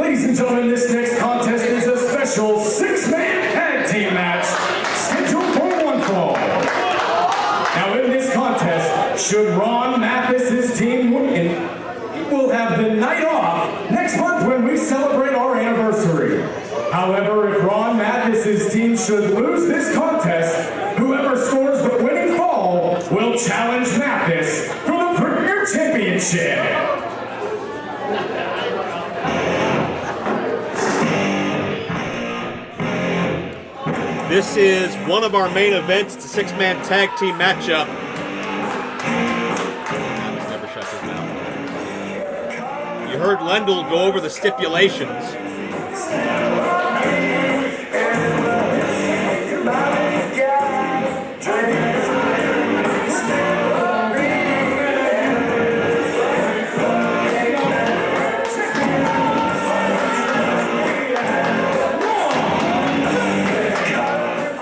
Ladies and gentlemen, this next contest is a special six-man tag team match scheduled for one fall. Now in this contest, should Ron Mathis' team win, we'll have the night off next month when we celebrate our anniversary. However, if Ron Mathis' team should lose this contest, whoever scores the winning fall will challenge Mathis for the Premier Championship. This is one of our main events. It's a six-man tag team matchup. Never shuts his mouth. You heard Lendl go over the stipulations.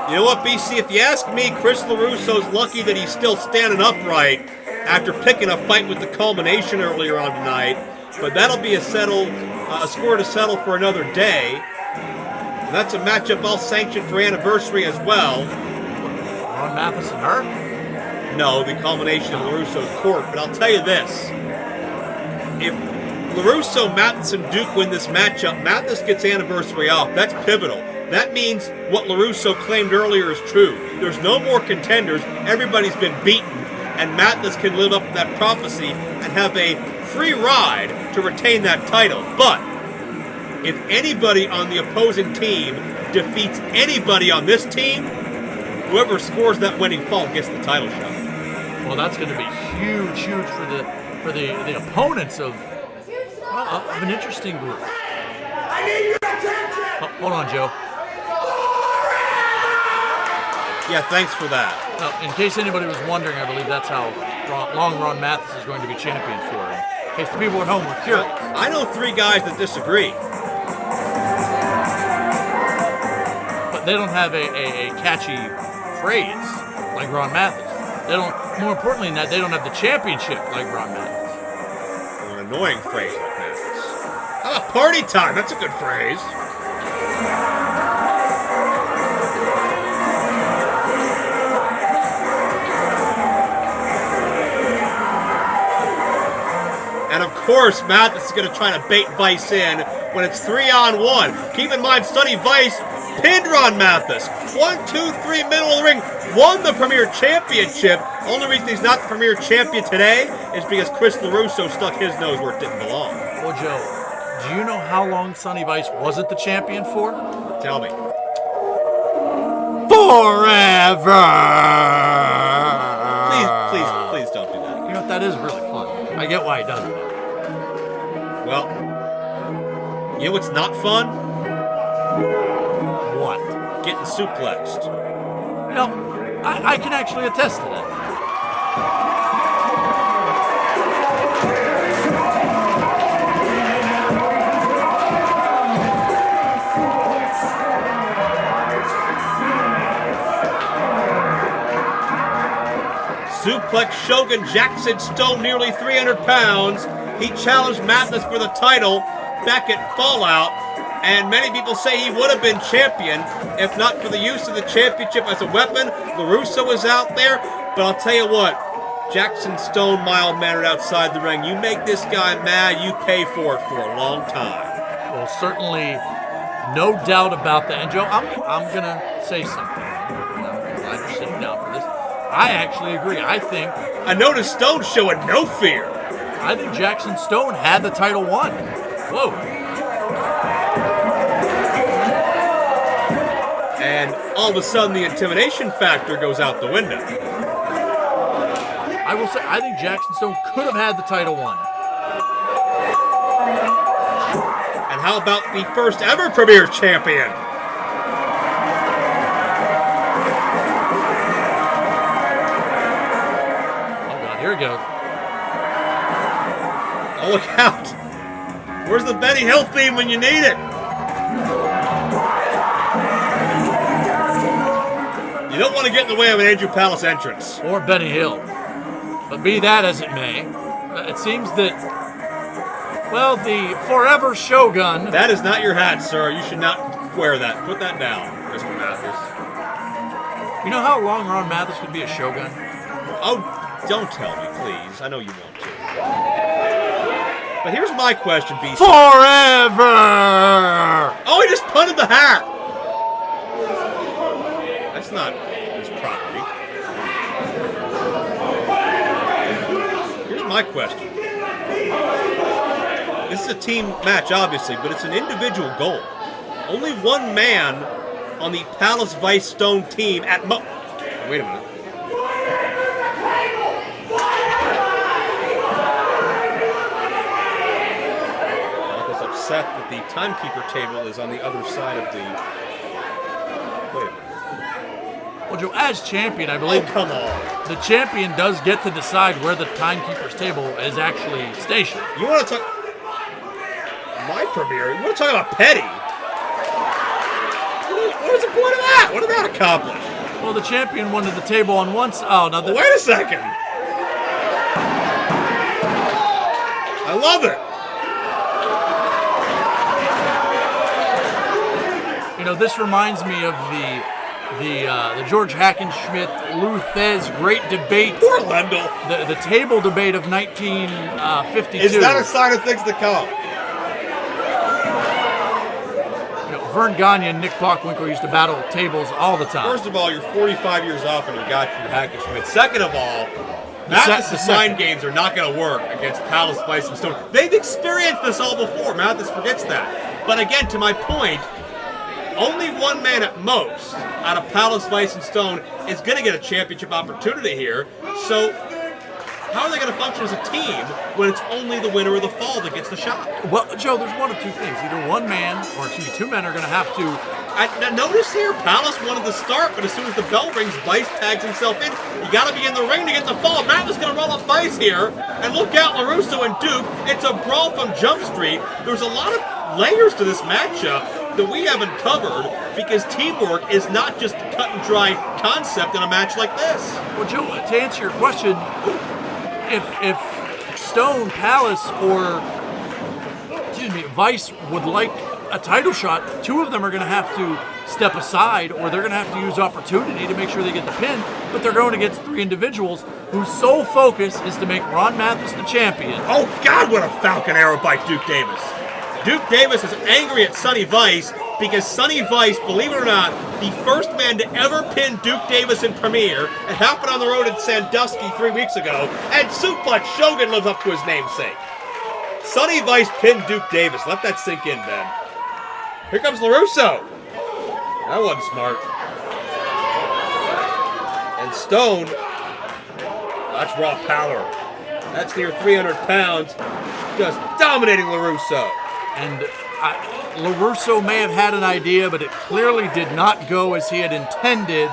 You know what, BC? If you ask me, Chris LeRusso's lucky that he's still standing upright after picking a fight with the Culmination earlier on tonight. But that'll be a score to settle for another day. And that's a matchup I'll sanction for anniversary as well. Ron Mathis and her? No, the Culmination of LeRusso's court. But I'll tell you this. If LeRusso, Mathis, and Duke win this matchup, Mathis gets anniversary off. That's pivotal. That means what LeRusso claimed earlier is true. There's no more contenders. Everybody's been beaten. And Mathis can live up to that prophecy and have a free ride to retain that title. But if anybody on the opposing team defeats anybody on this team, whoever scores that winning fall gets the title shot. Well, that's going to be huge for the opponents of an interesting group. I need your attention! Oh, hold on, Joe. Yeah, thanks for that. In case anybody was wondering, I believe that's how long Ron Mathis is going to be champion for. In case the people at home were curious. I know three guys that disagree. But they don't have a catchy phrase like Ron Mathis. They don't. More importantly than that, they don't have the championship like Ron Mathis. Or an annoying phrase like Mathis. How about party time? That's a good phrase. And of course, Mathis is going to try to bait Vice in when it's 3-on-1. Keep in mind, Sonny Vice pinned Ron Mathis. 1, 2, 3, middle of the ring. Won the Premier Championship. Only reason he's not the Premier Champion today is because Chris LeRusso stuck his nose where it didn't belong. Well, Joe, do you know how long Sonny Vice wasn't the champion for? Tell me. Forever! Please don't do that. You know what? That is really fun. I get why he does it. Well, you know what's not fun? What? Getting suplexed. No, I can actually attest to that. Suplex Shogun Jackson Stone, nearly 300 pounds. He challenged Mathis for the title back at Fallout, and many people say he would have been champion if not for the use of the championship as a weapon. LeRusso was out there, but I'll tell you what, Jackson Stone, mild-mannered outside the ring. You make this guy mad, you pay for it for a long time. Well, certainly, no doubt about that. And Joe, I'm gonna say something. I'm glad you're sitting down for this. I actually agree. I noticed Stone showing no fear. I think Jackson Stone had the title won. Whoa. And all of a sudden, the intimidation factor goes out the window. I will say, I think Jackson Stone could have had the title won. And how about the first ever Premier Champion? Oh God, here it goes. Oh, look out. Where's the Benny Hill theme when you need it? You don't want to get in the way of an Andrew Palace entrance. Or Benny Hill. But be that as it may, it seems that Well, the forever Shogun. That is not your hat, sir. You should not wear that. Put that down, Mr. Mathis. You know how long Ron Mathis could be a Shogun? Oh, don't tell me, please. I know you want to. But here's my question, BC. Forever! Oh, he just punted the hat! That's not his property. Here's my question. This is a team match, obviously, but it's an individual goal. Only one man on the Palace Vice Stone team at Wait a minute. Upset that the timekeeper table is on the other side of the. Wait a minute. Well, Joe, as champion, I believe Come on. the champion does get to decide where the timekeeper's table is actually stationed. You want to talk. My premiere? You want to talk about petty? What was the point of that? What did that accomplish? Well, the champion wanted the table on one side. Oh, no. Wait a second. I love it. You know, this reminds me of the George Hackenschmidt, Lou Thez great debate. Poor Lendl. The table debate of 1952. Is that a sign of things to come? You know, Vern Gagne and Nick Bockwinkel used to battle tables all the time. First of all, you're 45 years off and you got your Hackenschmidt. Second of all, Mathis' mind games are not going to work against Palace, Vice, and Stone. They've experienced this all before. Mathis forgets that. But again, to my point, only one man at most out of Palace, Vice, and Stone is going to get a championship opportunity here. So how are they going to function as a team when it's only the winner of the fall that gets the shot? Well, Joe, there's one of two things. Either one man, or excuse me, two men are going to have to. Now notice here, Palace wanted to start, but as soon as the bell rings, Vice tags himself in. You got to be in the ring to get the fall. Mathis going to roll up Vice here, and look out, LeRusso and Duke. It's a brawl from Jump Street. There's a lot of layers to this matchup that we haven't covered because teamwork is not just a cut and dry concept in a match like this. Well, Joe, to answer your question, if Stone, Palace, or Vice would like a title shot, two of them are going to have to step aside, or they're going to have to use opportunity to make sure they get the pin. But they're going against three individuals whose sole focus is to make Ron Mathis the champion. Oh God, what a falcon arrow by Duke Davis! Duke Davis is angry at Sonny Vice because Sonny Vice, believe it or not, the first man to ever pin Duke Davis in Premier. It happened on the road in Sandusky 3 weeks ago, and Suplex Shogun lives up to his namesake. Sonny Vice pinned Duke Davis. Let that sink in, Ben. Here comes LeRusso. That wasn't smart. And Stone, that's raw power. That's near 300 pounds, just dominating LeRusso. And LeRusso may have had an idea, but it clearly did not go as he had intended.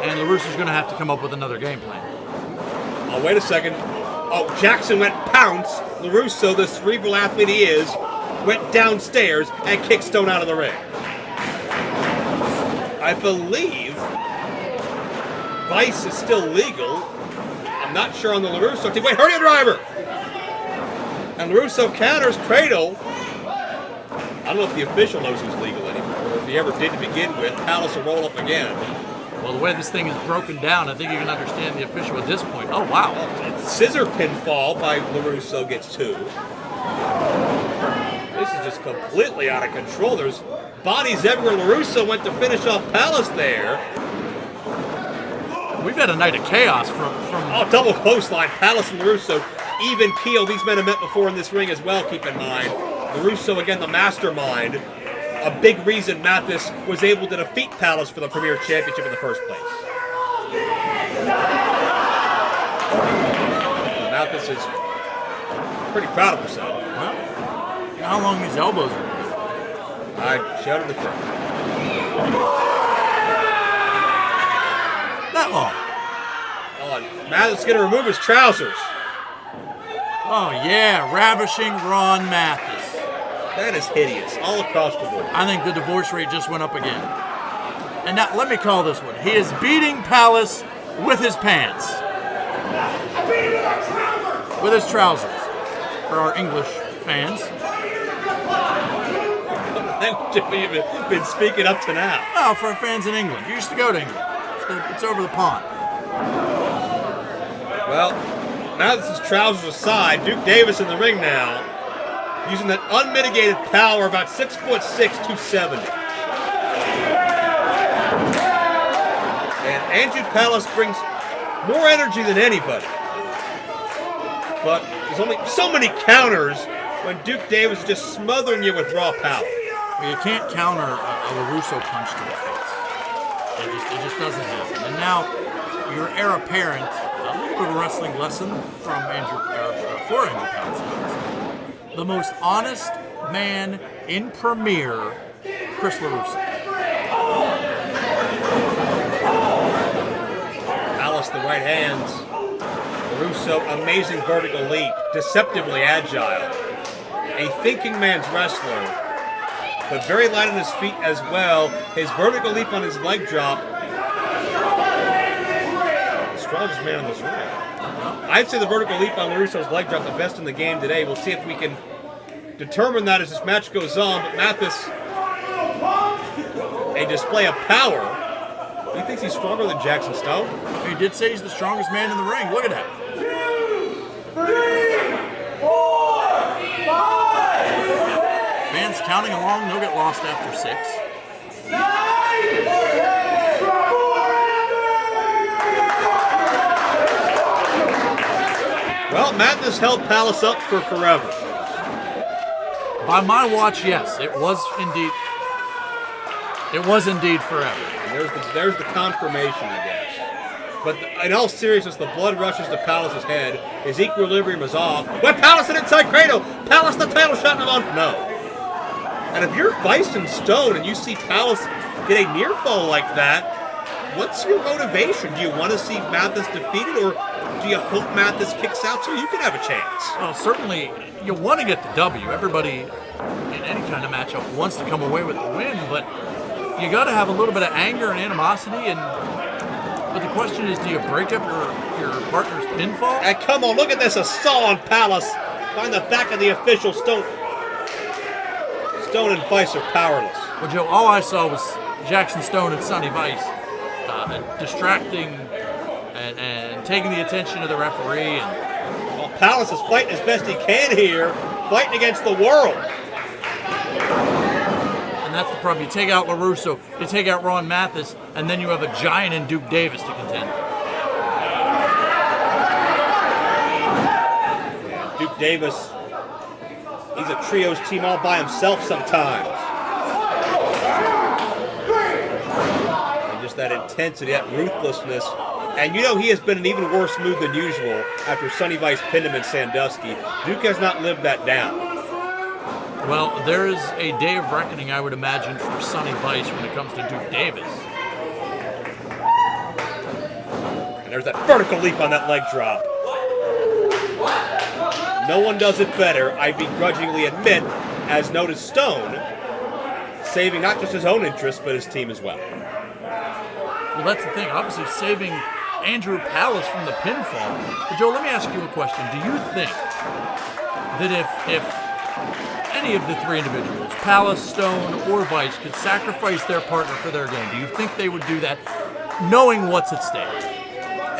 And LaRusso's going to have to come up with another game plan. Oh, wait a second. Oh, Jackson went pounce. LeRusso, the cerebral athlete he is, went downstairs and kicked Stone out of the ring. I believe Vice is still legal. I'm not sure on the LeRusso team. Wait, hurry up, driver! And LeRusso counters Cradle. I don't know if the official knows who's legal anymore, or if he ever did to begin with. Palace will roll up again. Well, the way this thing is broken down, I think you can understand the official at this point. Oh, wow. Scissor pinfall by LeRusso gets two. This is just completely out of control. There's bodies everywhere. LeRusso went to finish off Palace there. We've had a night of chaos from Oh, double clothesline. Palace and LeRusso even keel. These men have met before in this ring as well, keep in mind. LeRusso, again, the mastermind. A big reason Mathis was able to defeat Palace for the Premier Championship in the first place. Mathis is pretty proud of himself. Well, you know how long these elbows are. I shouted the front. That long. Oh, Mathis is going to remove his trousers. Oh, yeah, ravishing Ron Mathis. That is hideous, all across the board. I think the divorce rate just went up again. And now, let me call this one. He is beating Palace with his pants. With his trousers. for our English fans. What language have you been speaking up to now? Oh, for our fans in England. You used to go to England. It's over the pond. Well, now that his trousers aside, Duke Davis in the ring now, using that unmitigated power, about 6'6", 270. And Andrew Palace brings more energy than anybody. But there's only so many counters when Duke Davis is just smothering you with raw power. Well, you can't counter a LeRusso punch to the face. It just doesn't happen. And now, your heir apparent, a little bit of a wrestling lesson from Andrew Palace. The most honest man in Premier, Chris LeRusso. Palace, the right hands. LeRusso, amazing vertical leap, deceptively agile. A thinking man's wrestler, but very light on his feet as well. His vertical leap on his leg drop. The strongest man in this ring. I'd say the vertical leap on LeRusso's leg drop the best in the game today. We'll see if we can determine that as this match goes on. But Mathis, a display of power. He thinks he's stronger than Jackson Stone. He did say he's the strongest man in the ring. Look at that. 2, 3, 4, 5. Fans counting along, they'll get lost after 6. 9. Well, Mathis held Palace up for forever. By my watch, yes, it was indeed. It was indeed forever. And there's the confirmation, I guess. But in all seriousness, the blood rushes to Palace's head. His equilibrium is off. When Palace an inside cradle, Palace the title shot in the month. No. And if you're Vice and Stone and you see Palace get a near fall like that, what's your motivation? Do you want to see Mathis defeated, or do you hope Mathis kicks out so you can have a chance? Well, certainly you want to get the W. Everybody in any kind of matchup wants to come away with the win, but you got to have a little bit of anger and animosity. But the question is, do you break up your partner's pinfall? And come on, look at this assault on Palace. Find the back of the official. Stone and Vice are powerless. Well, Joe, all I saw was Jackson Stone and Sonny Vice distracting and taking the attention of the referee. Well, Palace is fighting as best he can here, fighting against the world. And that's the problem. You take out LeRusso, you take out Ron Mathis, and then you have a giant in Duke Davis to contend. Duke Davis, he's a trios team all by himself sometimes. And just that intensity, that ruthlessness. And you know he has been in even worse mood than usual after Sonny Vice pinned him in Sandusky. Duke has not lived that down. Well, there is a day of reckoning, I would imagine, for Sonny Vice when it comes to Duke Davis. And there's that vertical leap on that leg drop. No one does it better, I begrudgingly admit, as noted Stone, saving not just his own interests, but his team as well. Well, that's the thing. Obviously, saving Andrew Palace from the pinfall. But Joe, let me ask you a question. Do you think that if any of the three individuals, Palace, Stone, or Vice, could sacrifice their partner for their game, do you think they would do that knowing what's at stake?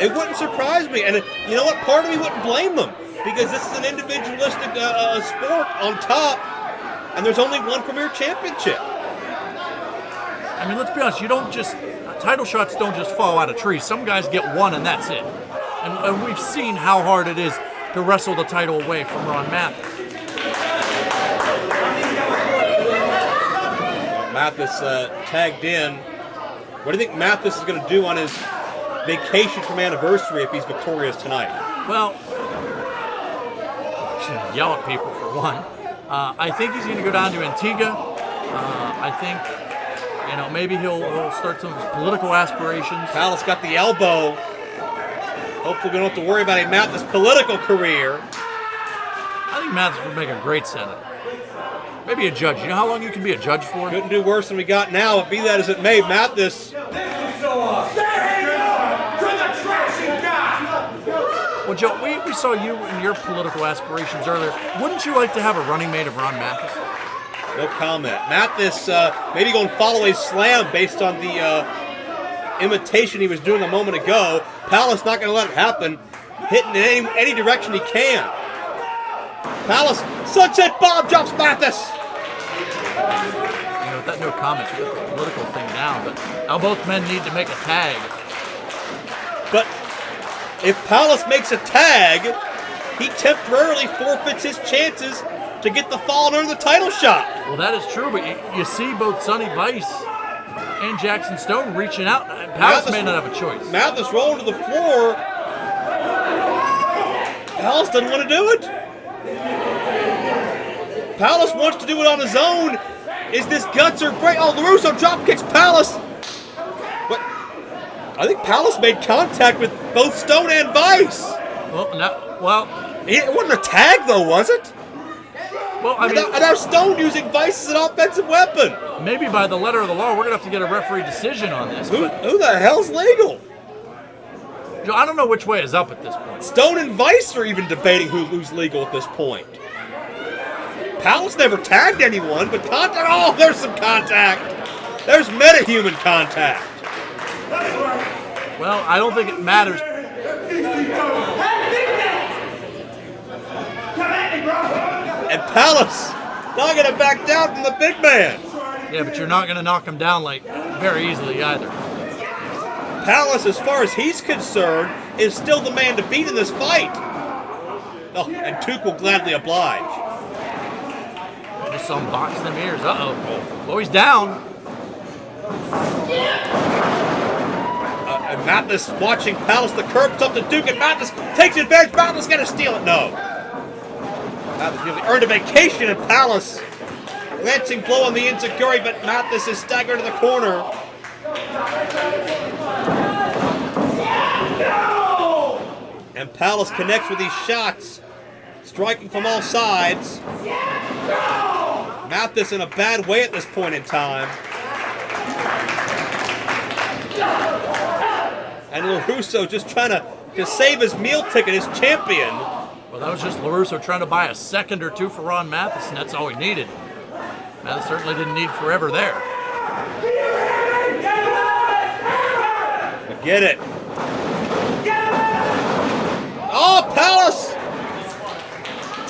It wouldn't surprise me. And you know what? Part of me wouldn't blame them, because this is an individualistic sport on top, and there's only one Premier Championship. I mean, let's be honest. Title shots don't just fall out of trees. Some guys get one, and that's it. And we've seen how hard it is to wrestle the title away from Ron Mathis. Mathis tagged in. What do you think Mathis is going to do on his vacation from anniversary if he's victorious tonight? Well, he's going to yell at people for one. I think he's going to go down to Antigua. I think, maybe he'll start some of his political aspirations. Palace got the elbow. Hopefully we don't have to worry about a Mathis political career. I think Mathis would make a great senator. Maybe a judge. You know how long you can be a judge for? Couldn't do worse than we got now, but be that as it may, Mathis. Say hello to the trashy guy. Well, Joe, we saw you and your political aspirations earlier. Wouldn't you like to have a running mate of Ron Mathis? No comment. Mathis maybe going to follow a slam based on the imitation he was doing a moment ago. Palace not going to let it happen. Hitting in any direction he can. Palace, sunset bomb drops Mathis. You know, with that no comment, you got the political thing down, but now both men need to make a tag. But if Palace makes a tag, he temporarily forfeits his chances to get the fall and earn the title shot. Well, that is true, but you see both Sonny Vice and Jackson Stone reaching out. Palace may not have a choice. Mathis rolling to the floor. Palace doesn't want to do it. Palace wants to do it on his own. Is this guts or break? Oh, LeRusso drop kicks Palace. But I think Palace made contact with both Stone and Vice. It wasn't a tag though, was it? Well, I mean, and now Stone using Vice as an offensive weapon. Maybe by the letter of the law, we're going to have to get a referee decision on this. Who the hell's legal? Joe, I don't know which way is up at this point. Stone and Vice are even debating who's legal at this point. Palace never tagged anyone, but contact. Oh, there's some contact. There's meta-human contact. Well, I don't think it matters. And Palace not going to back down from the big man. Yeah, but you're not going to knock him down like very easily either. Palace, as far as he's concerned, is still the man to beat in this fight. Oh, and Duke will gladly oblige. Just saw him box them ears. Uh-oh. Well, he's down. And Mathis watching Palace. The curb's up to Duke, and Mathis takes advantage. Mathis going to steal it. No. Mathis nearly earned a vacation in Palace. Glancing blow on the enziguri, but Mathis is staggered to the corner. And Palace connects with these shots, striking from all sides. Mathis in a bad way at this point in time. And LeRusso just trying to save his meal ticket, his champion. Well, that was just LeRusso trying to buy a second or two for Ron Mathis, and that's all he needed. Mathis certainly didn't need forever there. Get it. Oh, Palace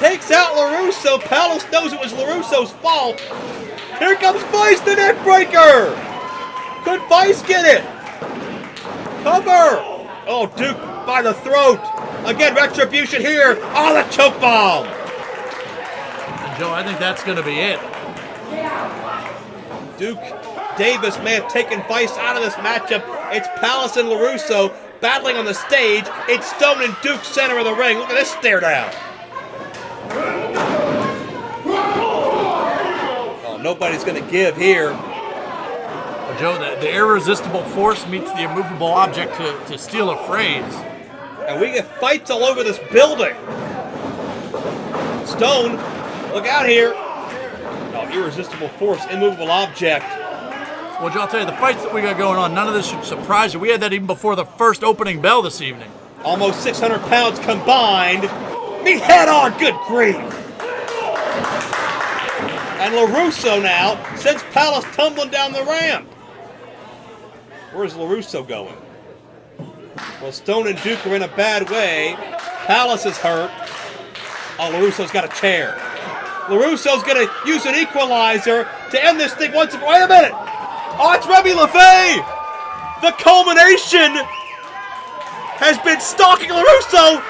takes out LeRusso. Palace knows it was LeRusso's fault. Here comes Vice, the neck breaker. Could Vice get it? Cover. Oh, Duke by the throat. Again, retribution here. Oh, the choke bomb. And Joe, I think that's going to be it. Duke Davis may have taken Vice out of this matchup. It's Palace and LeRusso battling on the stage. It's Stone and Duke center of the ring. Look at this stare down. Oh, nobody's going to give here. Well, Joe, the irresistible force meets the immovable object, to steal a phrase. And we get fights all over this building. Stone, look out here. Oh, irresistible force, immovable object. Well, Joe, I'll tell you, the fights that we got going on, none of this should surprise you. We had that even before the first opening bell this evening. Almost 600 pounds combined. Meet head on, good grief. And LeRusso now sends Palace tumbling down the ramp. Where's LeRusso going? Well, Stone and Duke are in a bad way. Palace is hurt. Oh, LeRusso's got a chair. LeRusso's going to use an equalizer to end this thing once and for all. Wait a minute. Oh, it's Remy LeFay. The culmination has been stalking LeRusso,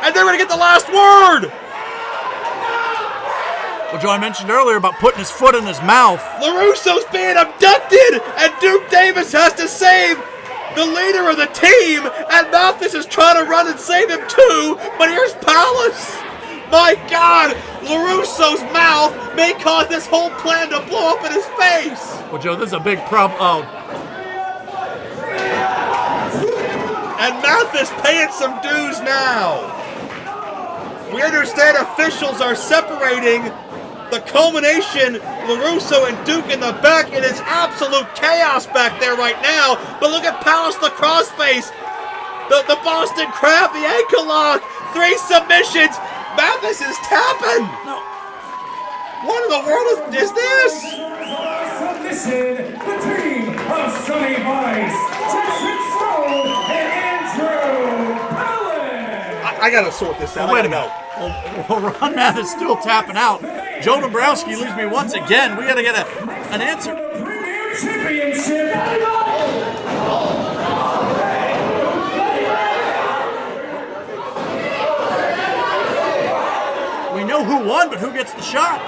and they're going to get the last word. Well, Joe, I mentioned earlier about putting his foot in his mouth. LeRusso's being abducted, and Duke Davis has to save the leader of the team, and Mathis is trying to run and save him too, but here's Palace. My God, LeRusso's mouth may cause this whole plan to blow up in his face. Well, Joe, this is a big problem. Oh. And Mathis paying some dues now. We understand officials are separating the culmination, LeRusso and Duke in the back. It is absolute chaos back there right now. But look at Palace, the crossface. The Boston Crab, the ankle lock, 3 submissions. Mathis is tapping. No. What in the world is this? Submission, the team of Sonny Vice, Jackson Stone, and Andrew Palin. I gotta sort this out. Wait a minute. Well, Ron Mathis still tapping out. Joe Dombrowski leaves me once again. We gotta get an answer. Premier Championship. We know who won, but who gets the shot?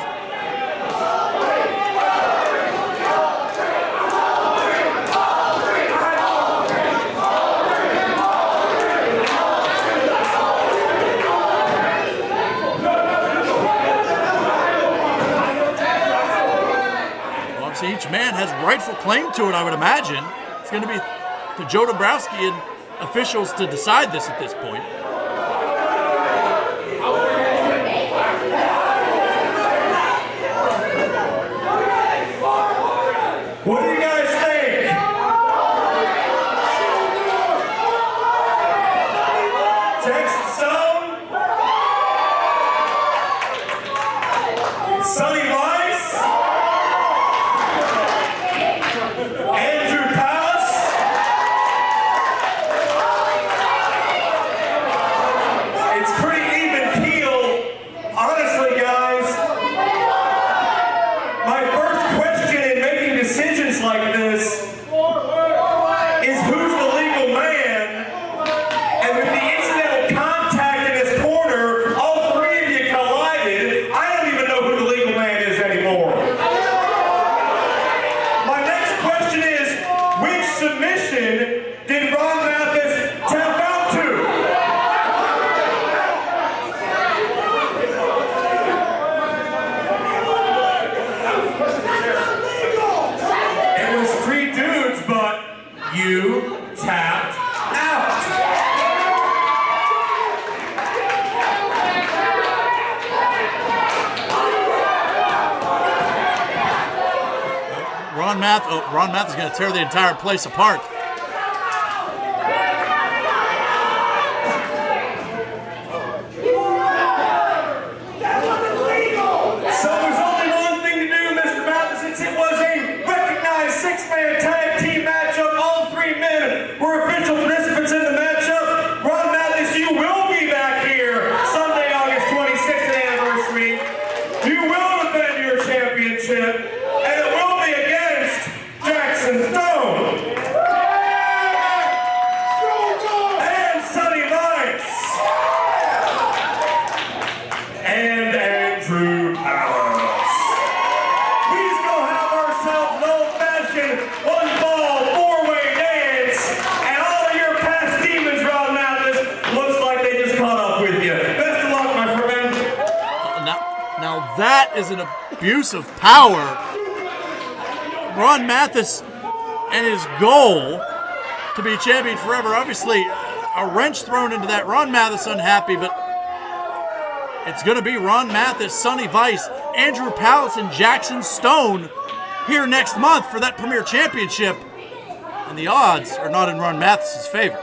Well, obviously each man has rightful claim to it, I would imagine. It's going to be to Joe Dombrowski and officials to decide this at this point. What do you guys think? Jackson Stone? Sonny Vice? Andrew Palin? It's pretty even keel. Honestly, guys, my first question in making decisions like this is who's the legal man? And with the incidental contact in his corner, all 3 of you collided. I don't even know who the legal man is anymore. My next question is, which submission did Ron Mathis tap out to? It was 3 dudes, but you tapped out. Ron Mathis is going to tear the entire place apart. So there's only one thing to do, Mr. Mathis, since it was a recognized 6-man tag team matchup. All 3 men were official participants in the matchup. Ron Mathis, you will be back here Sunday, August 26th anniversary. You will defend your championship, and it will be against Jackson Stone and Sonny Vice and Andrew Palin. We just gonna have ourselves an old-fashioned 1-ball, 4-way dance, and all of your past demons, Ron Mathis, looks like they just caught up with you. Best of luck, my friend. Now that is an abuse of power. Ron Mathis and his goal to be champion forever. Obviously, a wrench thrown into that. Ron Mathis unhappy, but it's going to be Ron Mathis, Sonny Vice, Andrew Palin, and Jackson Stone here next month for that Premier Championship. And the odds are not in Ron Mathis's favor.